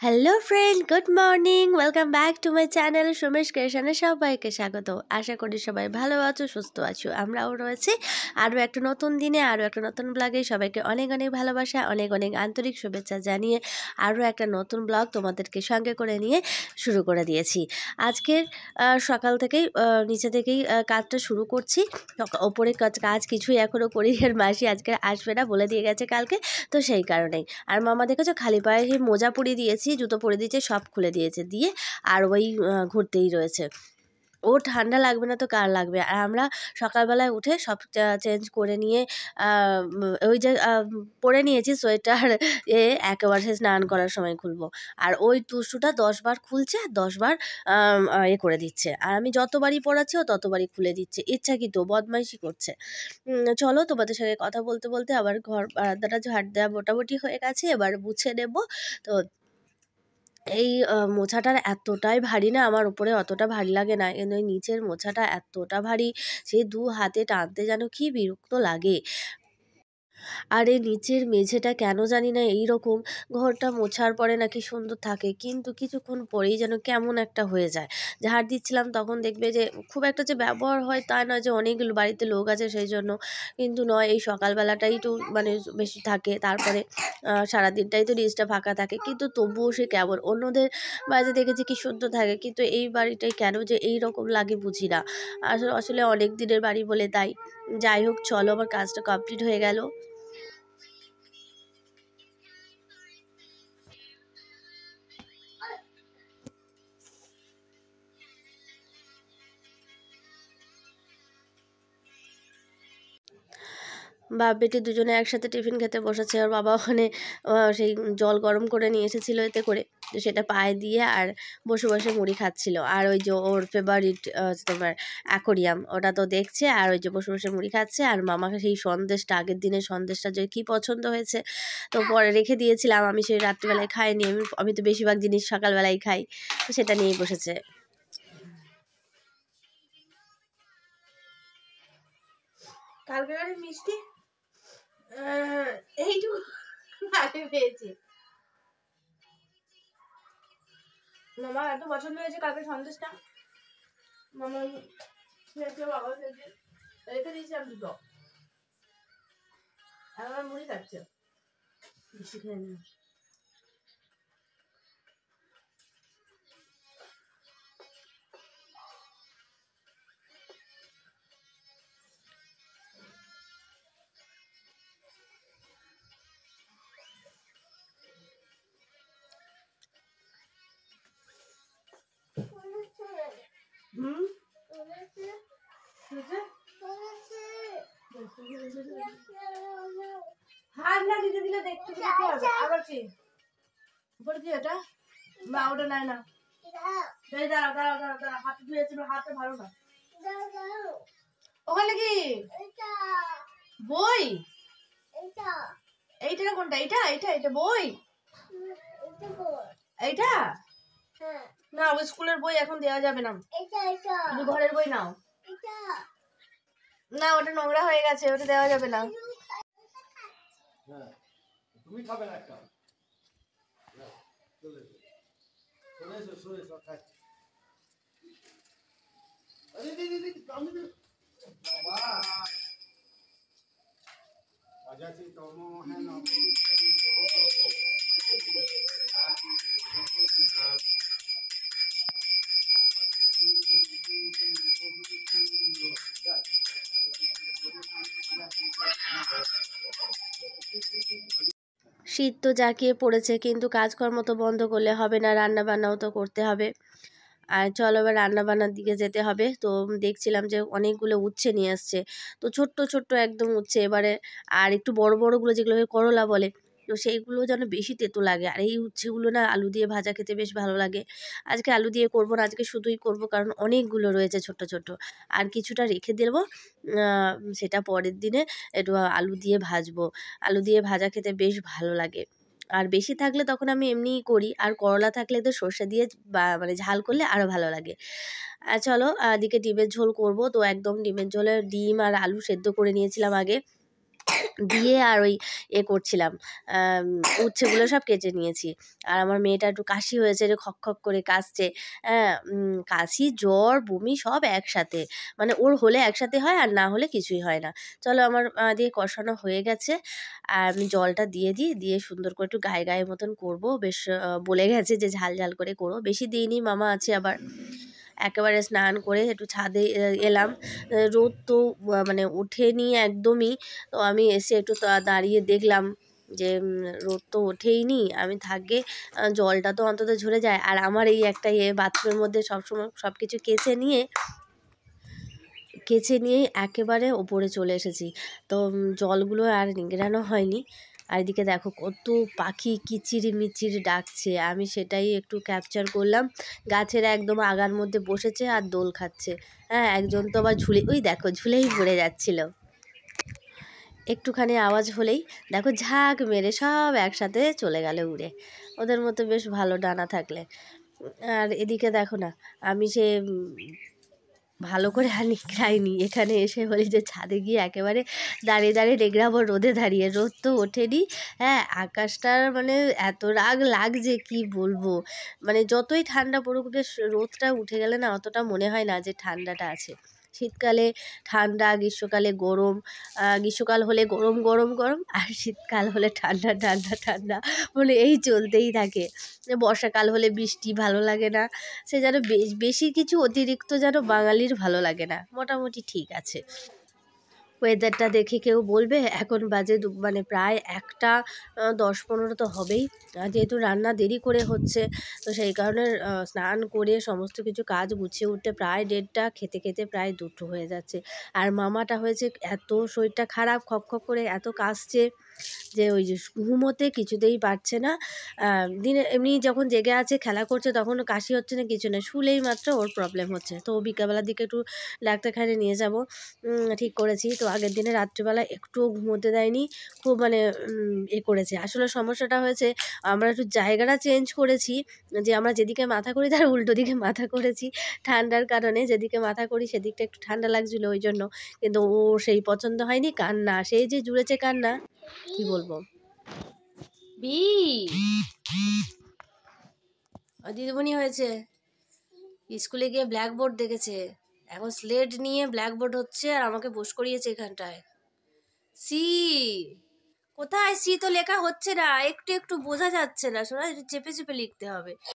Hello friend, good morning. Welcome back to my channel Sumesh ক্রিয়েশনে সবাইকে স্বাগত। আশা করি সবাই ভালো আছো, সুস্থ আছো। আমরাও রয়েছি আরও একটা নতুন দিনে, আরও একটা নতুন ব্লগে। সবাইকে অনেক অনেক ভালোবাসা, অনেক অনেক আন্তরিক শুভেচ্ছা জানিয়ে আরও একটা নতুন ব্লগ তোমাদেরকে সঙ্গে করে নিয়ে শুরু করে দিয়েছি। আজকের সকাল থেকেই নিচে থেকেই কাজটা শুরু করছি। ওপরে কাজ কিছুই এখনও করি, এর মাসি আজকে আসবে না, বলে দিয়ে গেছে কালকে, তো সেই কারণেই। আর মামা দেখেছো খালি পায়ে সেই মোজা পরিয়ে দিয়েছি, জুতো পরে দিয়েছে, সব খুলে দিয়েছে, দিয়ে আর ওই ঘুরতেই রয়েছে। ও ঠান্ডা লাগবে না তো কার লাগবে। আর আমরা সকালবেলায় উঠে সব চেঞ্জ করে নিয়ে ওই যে পরে নিয়েছি সোয়েটার, একেবারে সে স্নান করার সময় খুলবো। আর ওই টুসুটা 10 বার খুলছে আর 10 বার করে দিচ্ছে। আর আমি যতবারই পড়াচ্ছি ও ততবারই খুলে দিচ্ছে, ইচ্ছাকৃত বদমাইশি করছে। চলো তোমাদের সঙ্গে কথা বলতে বলতে আবার ঘর বারান্দাটা ঝাড় দেওয়া মোটামুটি হয়ে গেছে, এবার মুছে নেব। তো এই মোছাটার এতটাই ভারী না, আমার উপরে অতটা ভারী লাগে না, কিন্তু এই নিচের মোছাটা এতটা ভারী, সেই 2 হাতে টানতে যেন কি বিরক্ত লাগে। আর এই নিচের মেঝেটা কেন জানি না এইরকম, ঘরটা মোছার পরে নাকি সুন্দর থাকে, কিন্তু কিছুক্ষণ পরেই যেন কেমন একটা হয়ে যায়। ঝাড় দিচ্ছিলাম তখন দেখবে যে খুব একটা যে ব্যবহার হয় তা নয়, যে অনেকগুলো বাড়িতে লোক আছে সেই জন্য, কিন্তু নয়, এই সকালবেলাটাই একটু মানে বেশি থাকে, তারপরে সারাদিনটাই তো নিচটা ফাঁকা থাকে, কিন্তু তবুও সে কেমন। অন্যদের বাড়িতে দেখেছি কি সুন্দর থাকে, কিন্তু এই বাড়িটাই কেন যে এই রকম লাগে বুঝি না। আসলে আসলে অনেক দিনের বাড়ি বলে তাই। যাই হোক, চলো আমার কাজটা কমপ্লিট হয়ে গেল। বাপ বেটি দুজনে একসাথে টিফিন খেতে বসেছে। ওর বাবা ওখানে সেই জল গরম করে নিয়ে এসেছিলো এতে করে, তো সেটা পায়ে দিয়ে আর বসে বসে মুড়ি খাচ্ছিল। আর ওই যে ওর ফেভারিট তোমার অ্যাকোরিয়াম, ওটা তো দেখছে, আর ওই যে বসে বসে মুড়ি খাচ্ছে। আর মামাকে সেই সন্দেশটা, আগের দিনের সন্দেশটা যে কী পছন্দ হয়েছে, তো পরে রেখে দিয়েছিলাম, আমি সেই রাত্রিবেলায় খাইনি। আমি তো বেশিরভাগ জিনিস সকালবেলায় খাই, তো সেটা নিয়েই বসেছে। কালকে মিষ্টি এইটুকু আগে পেয়েছি। মামা এত পছন্দ হয়েছে কালকে সন্দেশটা, মামা খেয়েছে, বাবা খেয়েছে, রেখে দিয়েছিলাম দুটো। আর আমার মুড়ি খাচ্ছে, বেশি খেয়ে নিই। হাত না দিতে দিলে দেখতে হবে। আবার কি উপরে কি এটা? মা ওটা নাই না, দাঁড়াও দাঁড়াও দাঁড়াও দাঁড়াও, হাতে ধুয়েছিল, হাতে ভালো না। ওখানে কি বই? এইটা কোনটা? এইটা এইটা এটা বই, এইটা না, ওই স্কুলের বই এখন দেওয়া যাবে না, তুমি ঘরের বই নাও। না, ওটা নোংরা হয়ে গেছে, ওটা দেওয়া যাবে না। তুমি খাবে না একটা? চলে এসো, চলে এসো, চলে এসো, খাচ্ছি। আরে দিদি দিদি আমি তো বাবা অজাতি তম হ্যাঁ নবী শীত তো জাঁকিয়ে পড়েছে, কিন্তু কাজকর্ম তো বন্ধ করলে হবে না, রান্না বান্নাও তো করতে হবে। আর চলো এবার রান্নাবান্নার দিকে যেতে হবে। তো দেখছিলাম যে অনেকগুলো উচ্ছে নিয়ে আসছে, তো ছোট্ট ছোট্ট একদম উচ্ছে এবারে। আর একটু বড় বড়গুলো যেগুলোকে করলা বলে, তো সেইগুলো যেন বেশি তেতো লাগে। আর এই উচ্ছেগুলো না আলু দিয়ে ভাজা খেতে বেশ ভালো লাগে। আজকে আলু দিয়ে করবো না, আজকে শুধুই করব, কারণ অনেকগুলো রয়েছে ছোট ছোট। আর কিছুটা রেখে দেবো, সেটা পরের দিনে একটু আলু দিয়ে ভাজবো। আলু দিয়ে ভাজা খেতে বেশ ভালো লাগে। আর বেশি থাকলে তখন আমি এমনিই করি, আর করলা থাকলে তো সর্ষে দিয়ে মানে ঝাল করলে আরও ভালো লাগে। আর চলো এদিকে ডিমের ঝোল করব। তো একদম ডিমের ঝোলে ডিম আর আলু সেদ্ধ করে নিয়েছিলাম আগে, দিয়ে আর ওই করছিলাম, উচ্ছেগুলো সব কেটে নিয়েছি। আর আমার মেয়েটা একটু কাশি হয়েছে, রে খক খক করে কাশছে। হ্যাঁ, কাশি জ্বর বমি সব একসাথে, মানে ওর হলে একসাথে হয় আর না হলে কিছুই হয় না। চলো আমার দিয়ে কষানো হয়ে গেছে, আর আমি জলটা দিয়ে দিই, দিয়ে সুন্দর করে একটু গায়ে গায়ে মতন করবো। বেশ বলে গেছে যে ঝাল ঝাল করে করো, বেশি দিইনি, মামা আছে আবার। একেবারে স্নান করে একটু ছাদে এলাম। রোদ তো মানে ওঠেনি একদমই। তো আমি এসে একটু দাঁড়িয়ে দেখলাম যে রোদ তো ওঠেইনি, আমি থাকবে জলটা তো অন্তত ঝরে যায়। আর আমার এই একটা বাথরুমের মধ্যে সবসময় সব কিছু কেচে নিয়েই একেবারে ওপরে চলে এসেছি। তো জলগুলো আর নিংড়ানো হয়নি। আর এদিকে দেখো কত পাখি কিচিরি মিচিরি ডাকছে, আমি সেটাই একটু ক্যাপচার করলাম। গাছের একদম আগার মধ্যে বসেছে আর দোল খাচ্ছে। হ্যাঁ, একজন তো আবার ওই দেখো ঝুলেই পড়ে যাচ্ছিল। একটুখানি আওয়াজ হলেই দেখো ঝাঁক মেরে সব একসাথে চলে গেল উড়ে, ওদের মতো বেশ ভালো ডানা থাকলে। আর এদিকে দেখো না, আমি সে ভালো করে আর নিগড়াইনি, এখানে এসে বলি যে ছাদে গিয়ে একেবারে দাঁড়িয়ে দাঁড়িয়ে নিগড়াবো, রোদে দাঁড়িয়ে, রোদ তো ওঠেনি। হ্যাঁ, আকাশটার মানে এত রাগ লাগছে কি বলবো, মানে যতই ঠান্ডা পড়ুক বেশ রোদটা উঠে গেলে না অতটা মনে হয় না যে ঠান্ডাটা আছে। শীতকালে ঠান্ডা, গ্রীষ্মকালে গরম, গ্রীষ্মকাল হলে গরম গরম গরম, আর শীতকাল হলে ঠান্ডা ঠান্ডা ঠান্ডা, মানে এই চলতেই থাকে। বর্ষাকাল হলে বৃষ্টি ভালো লাগে না, সে যেন বেশি কিছু অতিরিক্ত যেন বাঙালির ভালো লাগে না, মোটামুটি ঠিক আছে। ওয়েদারটা দেখে কেউ বলবে এখন বাজে মানে প্রায় 1টা 10-15 তো হবেই। যেহেতু রান্না দেরি করে হচ্ছে, তো সেই কারণে স্নান করে সমস্ত কিছু কাজ গুছিয়ে উঠতে প্রায় 1:30, খেতে খেতে প্রায় 2টো হয়ে যাচ্ছে। আর মামাটা হয়েছে এত শরীরটা খারাপ, খক খক করে এত কাশছে যে ওই যে ঘুমোতে কিছুতেই পারছে না। দিনে এমনি যখন জেগে আছে খেলা করছে তখন কাশি হচ্ছে না, কিছু না, শুলেই মাত্র ওর প্রবলেম হচ্ছে। তো বিকালবেলার দিকে একটু ডাক্তারখানায় নিয়ে যাব ঠিক করেছি। তো আগের দিনে রাত্রিবেলা একটুও ঘুমোতে দেয়নি, খুব মানে করেছে। আসলে সমস্যাটা হয়েছে আমরা একটু জায়গাটা চেঞ্জ করেছি, যে আমরা যেদিকে মাথা করি তার উল্টো দিকে মাথা করেছি ঠান্ডার কারণে। যেদিকে মাথা করি সেদিকটা একটু ঠান্ডা লাগছিলো ওই জন্য, কিন্তু ও সেই পছন্দ হয়নি, কান্না সেই যে জুড়েছে কান্না, কি বলবো। দিদিমণি হয়েছে, স্কুলে গিয়ে ব্ল্যাকবোর্ড দেখেছে, এখন স্লেট নিয়ে ব্ল্যাকবোর্ড হচ্ছে আর আমাকে বস করিয়েছে এখানটায়। সি কোথায়, সি তো লেখা হচ্ছে না, একটু একটু বোঝা যাচ্ছে না, শোনা, চেপে চেপে লিখতে হবে।